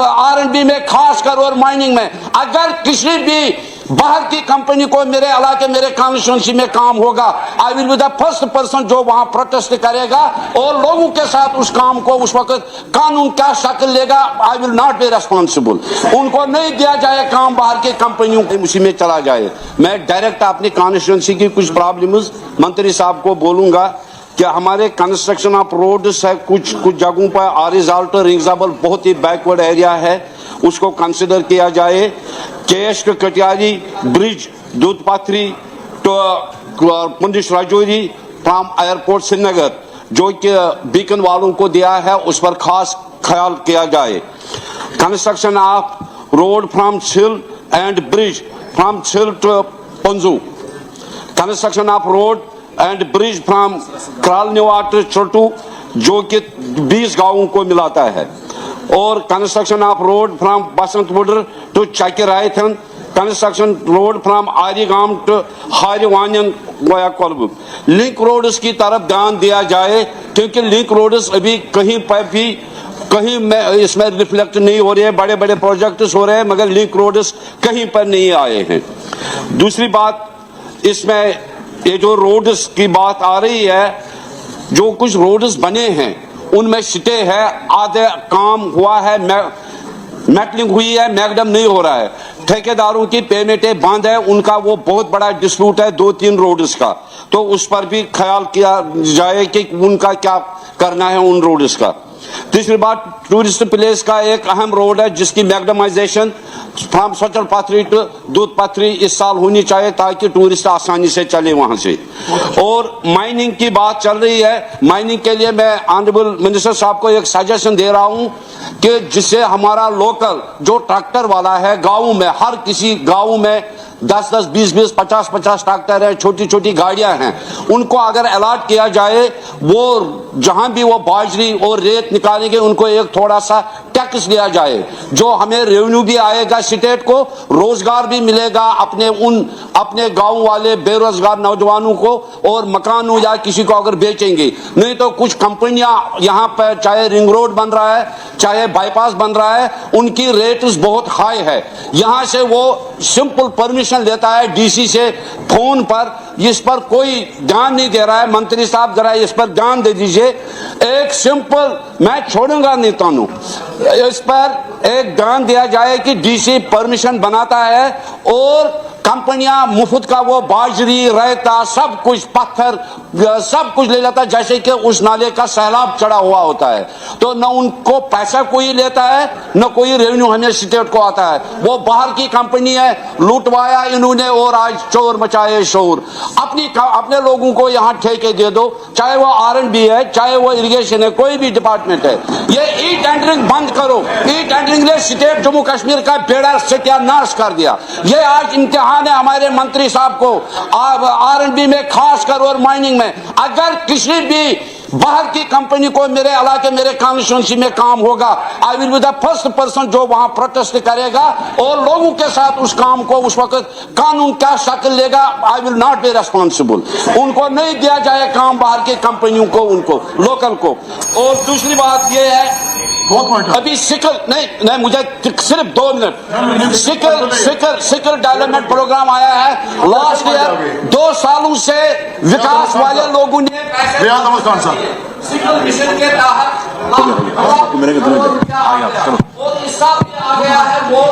R&B में खासकर और माइनिंग में अगर किसी भी बाहर की कंपनी को मेरे इलाके मेरे कॉन्स्टिट्यूंसी में काम होगा, I will be the first person जो वहां प्रोटेस्ट करेगा और लोगों के साथ उस काम को उस वक्त कानून क्या शक्ल लेगा, I will not be responsible. उनको नहीं दिया जाए काम बाहर की कंपनियों को, उसी में चला जाए। मैं डायरेक्ट अपनी कॉन्स्टिट्यूंसी की कुछ प्रॉब्लम्स मंत्री साहब को बोलूंगा कि हमारे कंस्ट्रक्शन ऑफ रोड्स है, कुछ जगहों पर हॉरिजॉन्टल रिंग्जाबल बहुत ही बैकवर्ड एरिया है, उसको कंसिडर किया जाए। Kesh Katiyari bridge Doodhpathri to Pundish Rajouri from airport Srinagar जो कि बीकन वालों को दिया है, उस पर खास ख्याल किया जाए। Construction of road from Chhil and bridge from Chhil to Panju, construction of road and bridge from Kralniwa to Chhotu जो कि 20 गांवों को मिलाता है, और construction of road from Basantpur to Chakirayathan, construction road from Arigam to Hariwanian via Kolbu. Link roads की तरफ ध्यान दिया जाए क्योंकि लिंक रोड्स अभी कहीं में इसमें रिफ्लेक्ट नहीं हो रही है। बड़े बड़े प्रोजेक्ट्स हो रहे हैं मगर लिंक रोड्स कहीं पर नहीं आए हैं। दूसरी बात, इसमें ये जो रोड्स की बात आ रही है, जो कुछ रोड्स बने हैं उनमें सिटे है, आधे काम हुआ है, मेटलिंग हुई है, मैगडम नहीं हो रहा है, ठेकेदारों की पेमेंटें बंद है, उनका वो बहुत बड़ा डिस्प्यूट है 2-3 रोड्स का, तो उस पर भी ख्याल किया जाए कि उनका क्या करना है उन रोड्स का। तीसरी बात, टूरिस्ट प्लेस का एक अहम रोड है जिसकी मैगडमाइजेशन फ्रॉम सचल पाथरी टू दूध पाथरी इस साल होनी चाहिए ताकि टूरिस्ट आसानी से चले वहां से। और माइनिंग की बात चल रही है, माइनिंग के लिए मैं ऑनरेबल मिनिस्टर साहब को एक सजेशन दे रहा हूं कि जिससे हमारा लोकल जो ट्रैक्टर वाला है गाँव में, हर किसी गाँव में 10-10, 20-20, 50-50 ट्रैक्टर है, छोटी छोटी गाड़ियां हैं, उनको अगर अलॉट किया जाए, वो जहां भी वो बाजरी और रेत निकालेंगे उनको एक थोड़ा सा टैक्स दिया जाए, जो हमें रेवेन्यू भी आएगा, स्टेट को रोजगार भी मिलेगा अपने गांव वाले बेरोजगार नौजवानों को, और मकानों या किसी को अगर बेचेंगे। नहीं तो कुछ कंपनियां यहाँ पर चाहे रिंग रोड बन रहा है चाहे बाईपास बन रहा है, उनकी रेट्स बहुत हाई है। यहाँ से वो सिंपल परमिशन लेता है डीसी से फोन पर, इस पर कोई ध्यान नहीं दे रहा है। मंत्री साहब जरा इस पर ध्यान दे दीजिए। एक सिंपल, मैं छोड़ूंगा नहीं तानू, इस पर एक ध्यान दिया जाए कि डीसी परमिशन बनाता है और कंपनियां मुफ्त का वो बाजरी रेता सब कुछ पत्थर सब कुछ ले लेता है, जैसे कि उस नाले का सैलाब चढ़ा हुआ होता है, तो न उनको पैसा कोई लेता है न कोई रेवेन्यू हमें स्टेट को आता है। वो बाहर की कंपनी है, लूटवाया इन्होंने और आज चोर मचाए शोर। अपने लोगों को यहाँ ठेके दे दो, चाहे वो R&B है चाहे वो इरिगेशन है, कोई भी डिपार्टमेंट है। ये ई टेंडरिंग बंद करो। ई टेंडरिंग ने स्टेट जम्मू कश्मीर का बेड़ा सत्यानाश कर दिया। ये आज इम्तिहान है हमारे मंत्री साहब को। R&B में खासकर और माइनिंग में अगर किसी भी बाहर की कंपनी को मेरे इलाके मेरे कॉन्स्टिट्यूंसी में काम होगा, I will be the first person जो वहां प्रोटेस्ट करेगा और लोगों के साथ उस काम को उस वक्त कानून क्या शक्ल लेगा, I will not be responsible. उनको नहीं दिया जाए काम बाहर की कंपनियों को, उनको लोकल को। और दूसरी बात यह है, अभी सिकल नहीं मुझे सिर्फ 2 मिनट, सिकल डेवलपमेंट प्रोग्राम आया है लास्ट ईयर। 2 सालों से विकास वाले लोगों ने सिकल मिशन के तहत और इस साल आ गया है वो